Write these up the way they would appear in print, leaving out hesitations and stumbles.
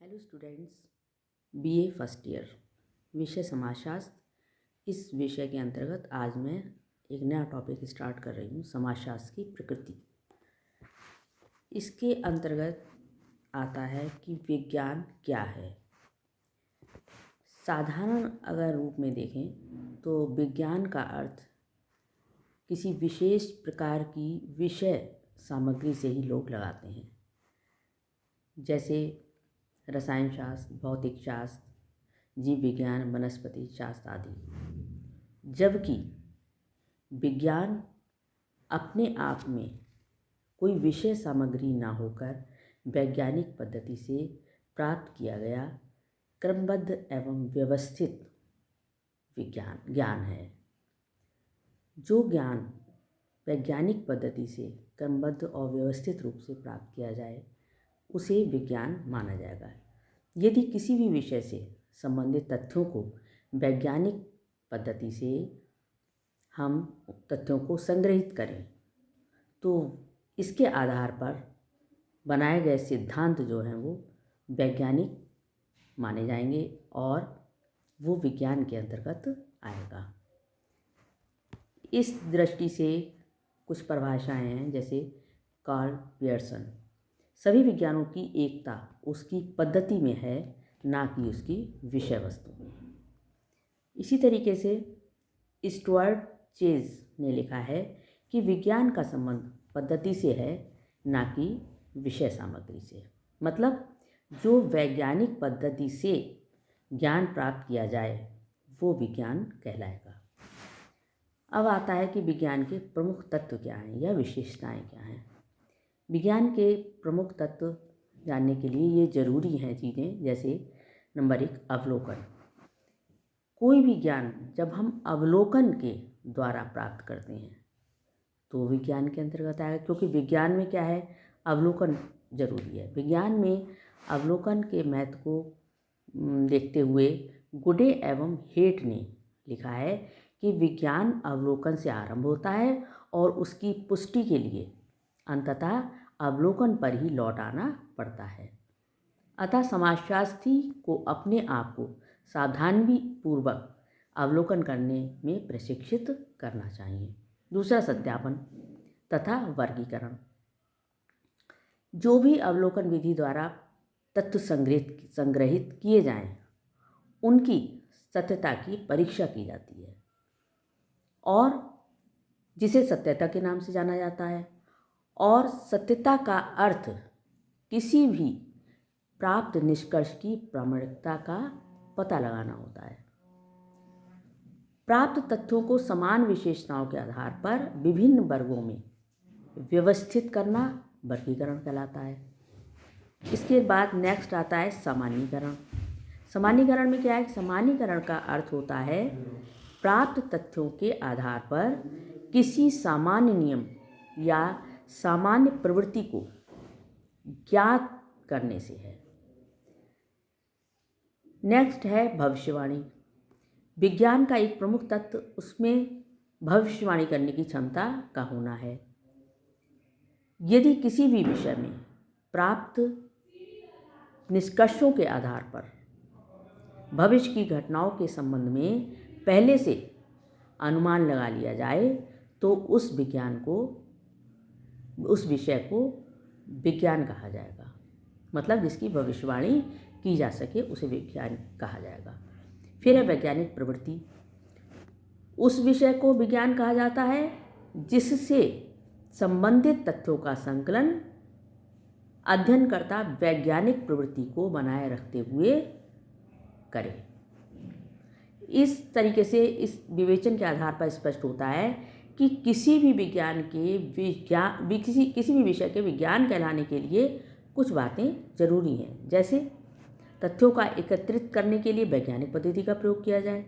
Hello students, BA first year, विषय समाजशास्त्र। इस विषय के अंतर्गत आज मैं एक नया टॉपिक स्टार्ट कर रही हूँ, समाजशास्त्र की प्रकृति। इसके अंतर्गत आता है कि विज्ञान क्या है। साधारण अगर रूप में देखें तो विज्ञान का अर्थ किसी विशेष प्रकार की विषय सामग्री से ही लोग लगाते हैं, जैसे रसायन शास्त्र, भौतिक शास्त्र, जीव विज्ञान, वनस्पति शास्त्र आदि। जबकि विज्ञान अपने आप में कोई विषय सामग्री ना होकर वैज्ञानिक पद्धति से प्राप्त किया गया क्रमबद्ध एवं व्यवस्थित ज्ञान है। जो ज्ञान वैज्ञानिक पद्धति से क्रमबद्ध और व्यवस्थित रूप से प्राप्त किया जाए उसे विज्ञान माना जाएगा। यदि किसी भी विषय से संबंधित तथ्यों को वैज्ञानिक पद्धति से हम तथ्यों को संग्रहित करें तो इसके आधार पर बनाए गए सिद्धांत जो हैं वो वैज्ञानिक माने जाएंगे और वो विज्ञान के अंतर्गत आएगा। इस दृष्टि से कुछ परिभाषाएं हैं, जैसे कार्ल पियर्सन, सभी विज्ञानों की एकता उसकी पद्धति में है, ना कि उसकी विषय वस्तु में। इसी तरीके से स्टुअर्ट चेज ने लिखा है कि विज्ञान का संबंध पद्धति से है, ना कि विषय सामग्री से। मतलब जो वैज्ञानिक पद्धति से ज्ञान प्राप्त किया जाए वो विज्ञान कहलाएगा। अब आता है कि विज्ञान के प्रमुख तत्व क्या हैं या विशेषताएं क्या हैं। विज्ञान के प्रमुख तत्व जानने के लिए ये जरूरी हैं चीज़ें, जैसे नंबर 1, अवलोकन। कोई भी ज्ञान जब हम अवलोकन के द्वारा प्राप्त करते हैं तो विज्ञान के अंतर्गत आएगा, क्योंकि विज्ञान में क्या है, अवलोकन जरूरी है। विज्ञान में अवलोकन के महत्व को देखते हुए गुडे एवं हेट ने लिखा है कि विज्ञान अवलोकन से आरंभ होता है और उसकी पुष्टि के लिए अंततः अवलोकन पर ही लौट आना पड़ता है। अतः समाजशास्त्री को अपने आप को सावधानी पूर्वक अवलोकन करने में प्रशिक्षित करना चाहिए। दूसरा, सत्यापन तथा वर्गीकरण। जो भी अवलोकन विधि द्वारा तत्व संग्रहित किए जाएं, उनकी सत्यता की परीक्षा की जाती है और जिसे सत्यता के नाम से जाना जाता है। और सत्यता का अर्थ किसी भी प्राप्त निष्कर्ष की प्रामाणिकता का पता लगाना होता है। प्राप्त तथ्यों को समान विशेषताओं के आधार पर विभिन्न वर्गों में व्यवस्थित करना वर्गीकरण कहलाता है। इसके बाद नेक्स्ट आता है सामान्यीकरण। सामान्यीकरण में क्या है, सामान्यीकरण का अर्थ होता है प्राप्त तथ्यों के आधार पर किसी सामान्य नियम या सामान्य प्रवृत्ति को ज्ञात करने से है। नेक्स्ट है भविष्यवाणी। विज्ञान का एक प्रमुख तत्व उसमें भविष्यवाणी करने की क्षमता का होना है। यदि किसी भी विषय में प्राप्त निष्कर्षों के आधार पर भविष्य की घटनाओं के संबंध में पहले से अनुमान लगा लिया जाए तो उस विषय को विज्ञान कहा जाएगा। मतलब जिसकी भविष्यवाणी की जा सके उसे विज्ञान कहा जाएगा। फिर है वैज्ञानिक प्रवृत्ति। उस विषय को विज्ञान कहा जाता है जिससे संबंधित तथ्यों का संकलन अध्ययनकर्ता वैज्ञानिक प्रवृत्ति को बनाए रखते हुए करे। इस तरीके से इस विवेचन के आधार पर स्पष्ट होता है कि किसी भी विषय के विज्ञान कहलाने के लिए कुछ बातें जरूरी हैं, जैसे तथ्यों का एकत्रित करने के लिए वैज्ञानिक पद्धति का प्रयोग किया जाए।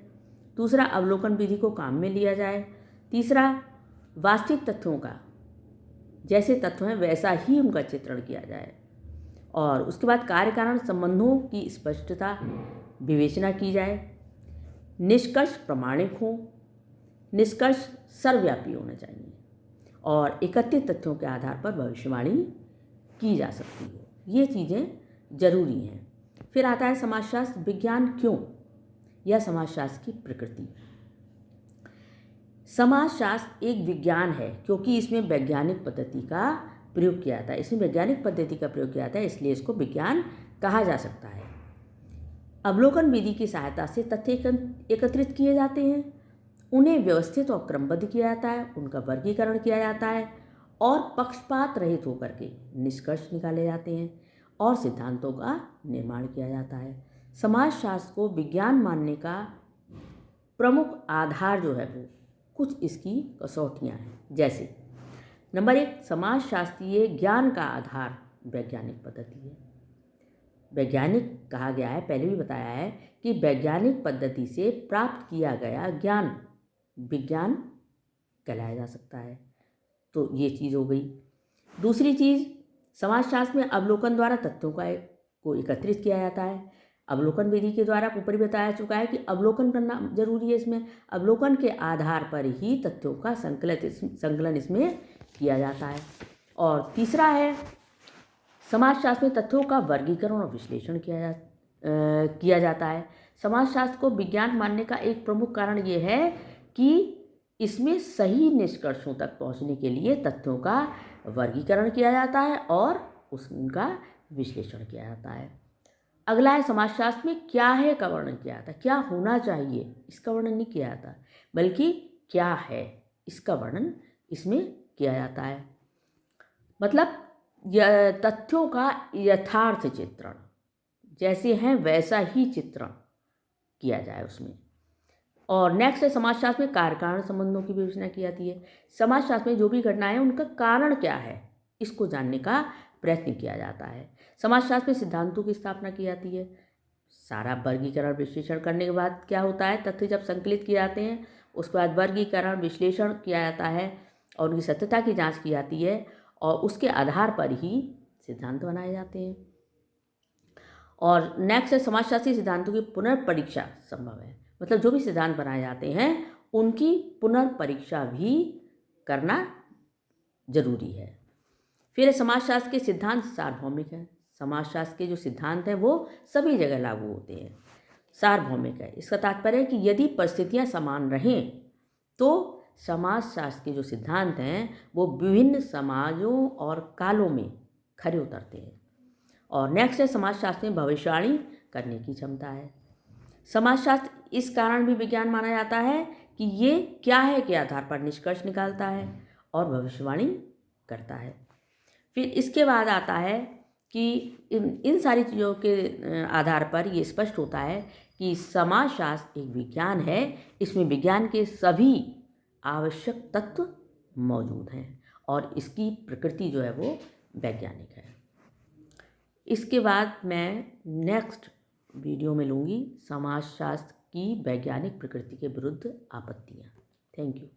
दूसरा, अवलोकन विधि को काम में लिया जाए। तीसरा, वास्तविक तथ्यों का जैसे तथ्य हैं वैसा ही उनका चित्रण किया जाए। और उसके बाद कार्य कारण संबंधों की स्पष्टता विवेचना की जाए। निष्कर्ष प्रामाणिक हो, निष्कर्ष सर्वव्यापी होना चाहिए और एकत्रित तथ्यों के आधार पर भविष्यवाणी की जा सकती है। ये चीज़ें जरूरी हैं। फिर आता है समाजशास्त्र विज्ञान क्यों या समाजशास्त्र की प्रकृति। समाजशास्त्र एक विज्ञान है क्योंकि इसमें वैज्ञानिक पद्धति का प्रयोग किया जाता है। इसमें वैज्ञानिक पद्धति का प्रयोग किया जाता है, इसलिए इसको विज्ञान कहा जा सकता है। अवलोकन विधि की सहायता से तथ्य एकत्रित किए जाते हैं, उन्हें व्यवस्थित और क्रमबद्ध किया जाता है, उनका वर्गीकरण किया जाता है और पक्षपात रहित होकर के निष्कर्ष निकाले जाते हैं और सिद्धांतों का निर्माण किया जाता है। समाजशास्त्र को विज्ञान मानने का प्रमुख आधार जो है वो कुछ इसकी कसौटियाँ हैं। जैसे नंबर 1, समाजशास्त्रीय ज्ञान का आधार वैज्ञानिक पद्धति है। वैज्ञानिक कहा गया है, पहले भी बताया है कि वैज्ञानिक पद्धति से प्राप्त किया गया ज्ञान विज्ञान कहलाया जा सकता है। तो ये चीज़ हो गई। दूसरी चीज़, समाजशास्त्र में अवलोकन द्वारा तथ्यों को एकत्रित किया जाता है। अवलोकन विधि के द्वारा ऊपर भी बताया चुका है कि अवलोकन करना जरूरी है। इसमें अवलोकन के आधार पर ही तथ्यों का संकलन इसमें किया जाता है। और तीसरा है, समाजशास्त्र में तथ्यों का वर्गीकरण और विश्लेषण किया जाता है। समाजशास्त्र को विज्ञान मानने का एक प्रमुख कारण ये है कि इसमें सही निष्कर्षों तक पहुंचने के लिए तथ्यों का वर्गीकरण किया जाता है और उनका विश्लेषण किया जाता है। अगला है, समाजशास्त्र में क्या है का वर्णन किया जाता है। क्या होना चाहिए इसका वर्णन नहीं किया जाता, बल्कि क्या है इसका वर्णन इसमें किया जाता है। मतलब तथ्यों का यथार्थ चित्रण जैसे हैं वैसा ही चित्रण किया जाए उसमें। और नेक्स्ट है, समाजशास्त्र में कार्य कारण संबंधों की विवेचना की जाती है। समाजशास्त्र में जो भी घटनाएं हैं उनका कारण क्या है इसको जानने का प्रयत्न किया जाता है। समाजशास्त्र में सिद्धांतों की स्थापना की जाती है। सारा वर्गीकरण विश्लेषण करने के बाद क्या होता है, तथ्य जब संकलित किए जाते हैं उसके बाद वर्गीकरण विश्लेषण किया जाता है और उनकी सत्यता की जांच की जाती है और उसके आधार पर ही सिद्धांत बनाए जाते हैं। और नेक्स्ट है, समाजशास्त्री सिद्धांतों की पुनर्परीक्षा संभव है। मतलब जो भी सिद्धांत बनाए जाते हैं उनकी पुनर्परीक्षा भी करना जरूरी है। फिर समाजशास्त्र के सिद्धांत सार्वभौमिक हैं। समाजशास्त्र के जो सिद्धांत हैं वो सभी जगह लागू होते हैं, सार्वभौमिक है। इसका तात्पर्य है कि यदि परिस्थितियां समान रहें तो समाजशास्त्र के जो सिद्धांत हैं वो विभिन्न समाजों और कालों में खरे उतरते हैं। और नेक्स्ट है, समाजशास्त्र में भविष्यवाणी करने की क्षमता है। समाजशास्त्र इस कारण भी विज्ञान माना जाता है कि ये क्या है के आधार पर निष्कर्ष निकालता है और भविष्यवाणी करता है। फिर इसके बाद आता है कि इन सारी चीज़ों के आधार पर ये स्पष्ट होता है कि समाजशास्त्र एक विज्ञान है। इसमें विज्ञान के सभी आवश्यक तत्व मौजूद हैं और इसकी प्रकृति जो है वो वैज्ञानिक है। इसके बाद मैं नेक्स्ट वीडियो में लूँगी समाजशास्त्र की वैज्ञानिक प्रकृति के विरुद्ध आपत्तियाँ। Thank you.